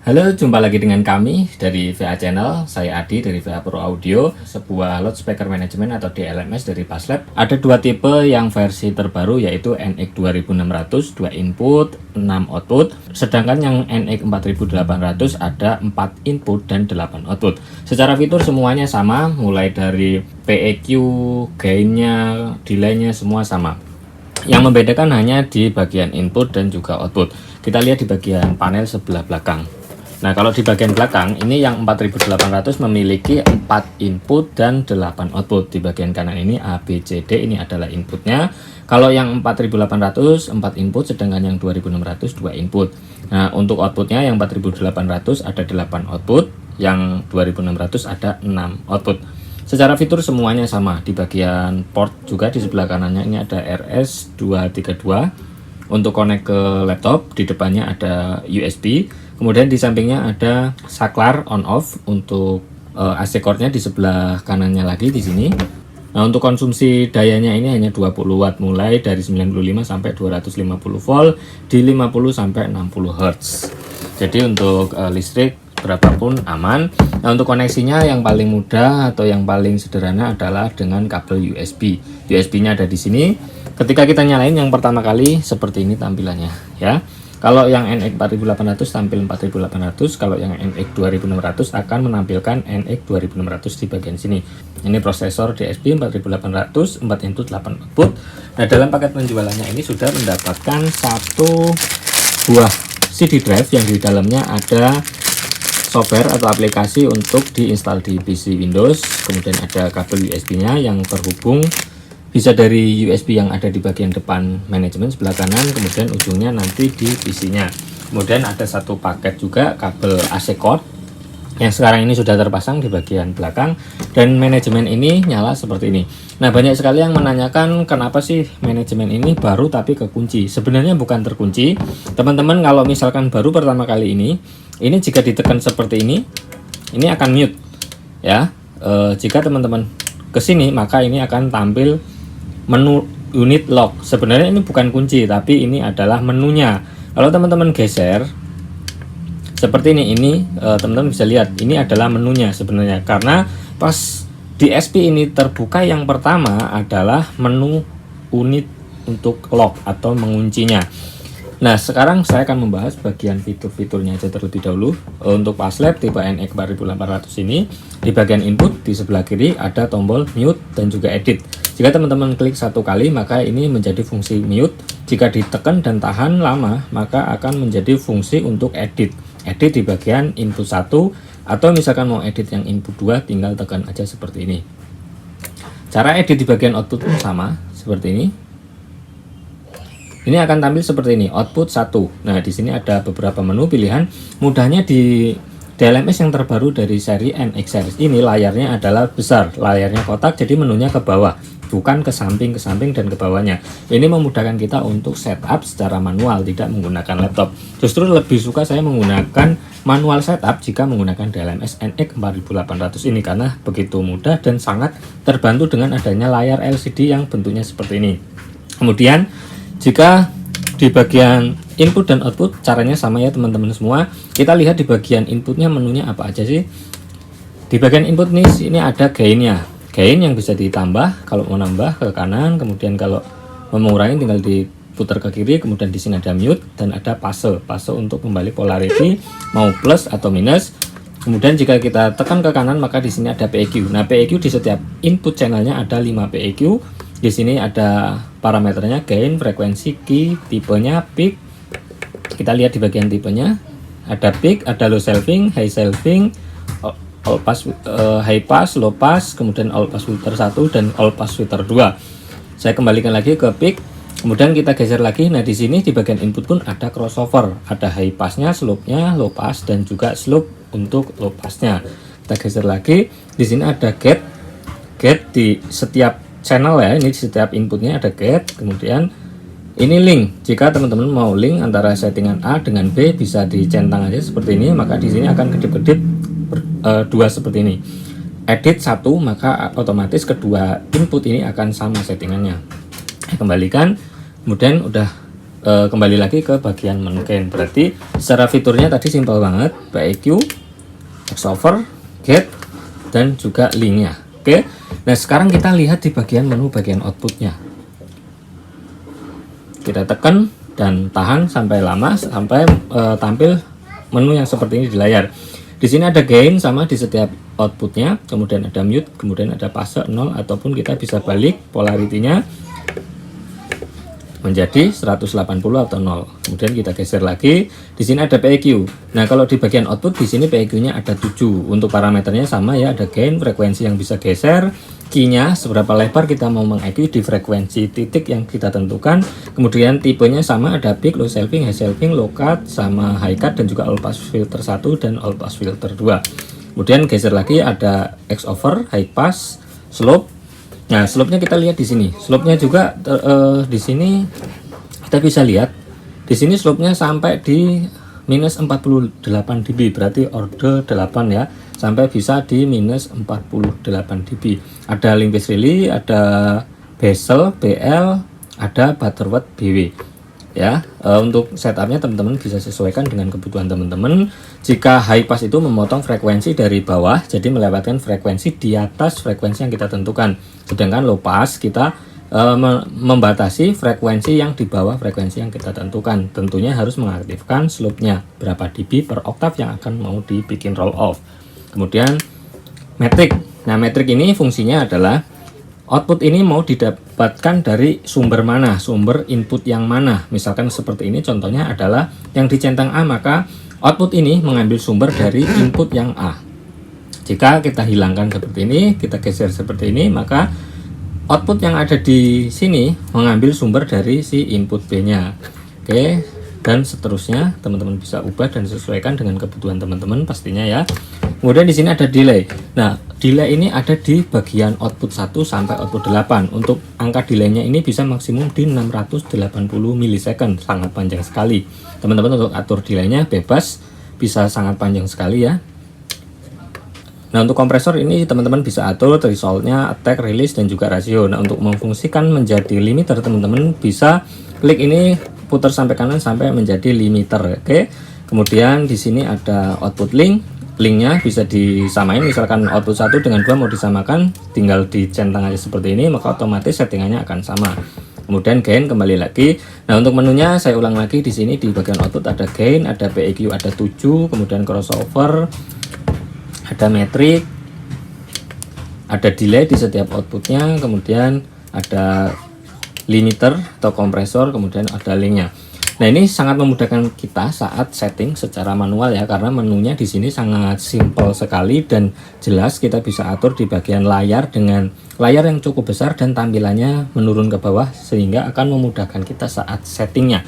Halo, jumpa lagi dengan kami dari VA Channel. Saya Adi dari VA Pro Audio, sebuah loudspeaker management atau DLMS dari Paslab. Ada dua tipe yang versi terbaru, yaitu NX 2600 2 input 6 output, sedangkan yang NX 4800 ada 4 input dan 8 output. Secara fitur semuanya sama, mulai dari PEQ, gainnya, delaynya semua sama. Yang membedakan hanya di bagian input dan juga output. Kita lihat di bagian panel sebelah belakang. Nah, kalau di bagian belakang ini yang 4800 memiliki 4 input dan 8 output. Di bagian kanan ini A, B, C, D ini adalah inputnya. Kalau yang 4800 4 input, sedangkan yang 2600 2 input. Nah, untuk outputnya yang 4800 ada 8 output, yang 2600 ada 6 output. Secara fitur semuanya sama. Di bagian port juga di sebelah kanannya ini ada RS232 untuk connect ke laptop. Di depannya ada USB. Kemudian di sampingnya ada saklar on off untuk AC cord-nya di sebelah kanannya lagi di sini. Nah, untuk konsumsi dayanya ini hanya 20 watt mulai dari 95 sampai 250 volt di 50 sampai 60 Hz. Jadi untuk listrik berapapun aman. Nah, untuk koneksinya yang paling mudah atau yang paling sederhana adalah dengan kabel USB. USB-nya ada di sini. Ketika kita nyalain yang pertama kali seperti ini tampilannya, ya. Kalau yang NX 4800 tampil 4800, kalau yang NX 2600 akan menampilkan NX 2600 di bagian sini. Ini prosesor DSP 4800, 4 input 8 output. Nah, dalam paket penjualannya ini sudah mendapatkan satu buah CD drive yang di dalamnya ada software atau aplikasi untuk diinstal di PC Windows. Kemudian ada kabel USB-nya yang terhubung bisa dari USB yang ada di bagian depan manajemen sebelah kanan, kemudian ujungnya nanti di PC-nya. Kemudian ada satu paket juga kabel AC cord yang sekarang ini sudah terpasang di bagian belakang, dan manajemen ini nyala seperti ini. Nah, banyak sekali yang menanyakan kenapa sih manajemen ini baru tapi kekunci. Sebenarnya bukan terkunci. Teman-teman kalau misalkan baru pertama kali ini jika ditekan seperti ini akan mute ya. Jika teman-teman kesini maka ini akan tampil menu unit lock. Sebenarnya ini bukan kunci, tapi ini adalah menunya. Kalau teman-teman geser seperti ini teman-teman bisa lihat ini adalah menunya sebenarnya, karena pas DSP ini terbuka yang pertama adalah menu unit untuk lock atau menguncinya. Nah, sekarang saya akan membahas bagian fitur-fiturnya aja terlebih dahulu. Untuk Paslab tipe NX 4800 ini, di bagian input di sebelah kiri ada tombol mute dan juga edit. Jika teman-teman klik satu kali maka ini menjadi fungsi mute. Jika ditekan dan tahan lama maka akan menjadi fungsi untuk edit. Edit di bagian input 1, atau misalkan mau edit yang input 2 tinggal tekan aja seperti ini. Cara edit di bagian output pun sama seperti ini. Ini akan tampil seperti ini, output 1. Nah, di sini ada beberapa menu pilihan. Mudahnya di DLMS yang terbaru dari seri NX series ini layarnya adalah besar, layarnya kotak, jadi menunya ke bawah, bukan ke samping dan ke bawahnya. Ini memudahkan kita untuk setup secara manual, tidak menggunakan laptop. Justru lebih suka saya menggunakan manual setup jika menggunakan DLMS NX 4800 ini, karena begitu mudah dan sangat terbantu dengan adanya layar LCD yang bentuknya seperti ini. Kemudian jika di bagian input dan output caranya sama ya teman-teman semua. Kita lihat di bagian inputnya menunya apa aja sih. Di bagian input nih ini ada gainnya. Gain yang bisa ditambah kalau mau nambah ke kanan, kemudian kalau mau mengurangi tinggal diputar ke kiri. Kemudian di sini ada mute dan ada pause. Pause untuk kembali polarity mau plus atau minus. Kemudian jika kita tekan ke kanan maka di sini ada PEQ. Nah, PEQ di setiap input channelnya ada 5 PEQ. Di sini ada parameternya, gain, frekuensi, key, tipenya, peak. Kita lihat di bagian tipenya, ada peak, ada low shelving, high shelving, all pass, high pass, low pass, kemudian all pass filter 1 dan all pass filter 2. Saya kembalikan lagi ke peak. Kemudian kita geser lagi. Nah, di sini di bagian input pun ada crossover, ada high passnya, slope-nya, low pass dan juga slope untuk low passnya. Kita geser lagi. Di sini ada gate di setiap channel ya, ini setiap inputnya ada gate. Kemudian ini link. Jika teman-teman mau link antara settingan A dengan B bisa dicentang aja seperti ini, maka di sini akan kedip-kedip dua seperti ini. Edit 1 maka otomatis kedua input ini akan sama settingannya. Kembalikan. Kemudian udah kembali lagi ke bagian menu gain. Berarti secara fiturnya tadi simpel banget, PEQ, Xover, Get, dan juga linknya. Oke, nah sekarang kita lihat di bagian menu bagian outputnya. Kita tekan dan tahan sampai lama sampai tampil menu yang seperti ini di layar. Di sini ada gain sama di setiap outputnya, kemudian ada mute, kemudian ada fase 0, ataupun kita bisa balik polaritinya menjadi 180 atau 0. Kemudian kita geser lagi. Di sini ada PEQ. Nah, kalau di bagian output di sini PEQ-nya ada 7. Untuk parameternya sama ya, ada gain, frekuensi yang bisa geser, key-nya seberapa lebar kita mau meng-EQ di frekuensi titik yang kita tentukan. Kemudian tipenya sama, ada peak, low shelving, high shelving, low cut, sama high cut, dan juga all pass filter 1 dan all pass filter 2. Kemudian geser lagi ada Xover, high pass, slope. Nah, slope-nya kita lihat di sini. Slope-nya juga di sini kita bisa lihat. Di sini slope-nya sampai di minus 48 dB, berarti order 8 ya, sampai bisa di minus 48 dB. Ada Olympus Rally, ada bezel BL, ada Butterworth BW. Ya, untuk setupnya teman-teman bisa sesuaikan dengan kebutuhan teman-teman. Jika high pass itu memotong frekuensi dari bawah, jadi melewatkan frekuensi di atas frekuensi yang kita tentukan. Sedangkan low pass kita membatasi frekuensi yang di bawah frekuensi yang kita tentukan. Tentunya harus mengaktifkan slope-nya, berapa dB per oktav yang akan mau dibikin roll off. Kemudian metrik. Nah, metrik ini fungsinya adalah output ini mau didapatkan dari sumber mana, sumber input yang mana. Misalkan seperti ini contohnya adalah yang dicentang A, maka output ini mengambil sumber dari input yang A. Jika kita hilangkan seperti ini, kita geser seperti ini, maka output yang ada di sini mengambil sumber dari si input B-nya. Oke, dan seterusnya teman-teman bisa ubah dan sesuaikan dengan kebutuhan teman-teman pastinya ya. Kemudian di sini ada delay. Nah, delay ini ada di bagian output 1 sampai output 8. Untuk angka delaynya ini bisa maksimum di 680 milisecond, sangat panjang sekali. Teman-teman untuk atur delaynya bebas, bisa sangat panjang sekali ya. Nah, untuk kompresor ini teman-teman bisa atur thresholdnya, attack, release, dan juga rasio. Nah, untuk memfungsikan menjadi limiter, teman-teman bisa klik ini putar sampai kanan sampai menjadi limiter. Oke. Kemudian di sini ada output link. Linknya bisa disamain, misalkan output 1 dengan 2 mau disamakan, tinggal dicentang aja seperti ini, maka otomatis settingannya akan sama. Kemudian gain kembali lagi. Nah, untuk menunya saya ulang lagi di sini di bagian output ada gain, ada PEQ ada 7, kemudian crossover, ada metrik, ada delay di setiap outputnya, kemudian ada limiter atau kompresor, kemudian ada linknya. Nah, ini sangat memudahkan kita saat setting secara manual ya, karena menunya di sini sangat simpel sekali dan jelas. Kita bisa atur di bagian layar dengan layar yang cukup besar dan tampilannya menurun ke bawah sehingga akan memudahkan kita saat settingnya.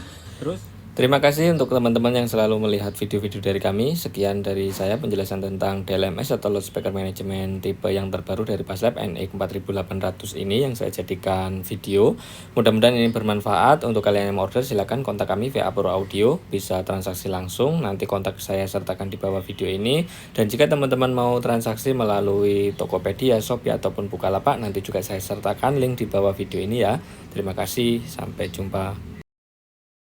Terima kasih untuk teman-teman yang selalu melihat video-video dari kami. Sekian dari saya penjelasan tentang DLMS atau Loudspeaker Management tipe yang terbaru dari Baslab NX4800 ini yang saya jadikan video. Mudah-mudahan ini bermanfaat. Untuk kalian yang mau order silahkan kontak kami via Pro Audio, bisa transaksi langsung. Nanti kontak saya sertakan di bawah video ini. Dan jika teman-teman mau transaksi melalui Tokopedia, Shopee ataupun Bukalapak, nanti juga saya sertakan link di bawah video ini ya. Terima kasih, sampai jumpa.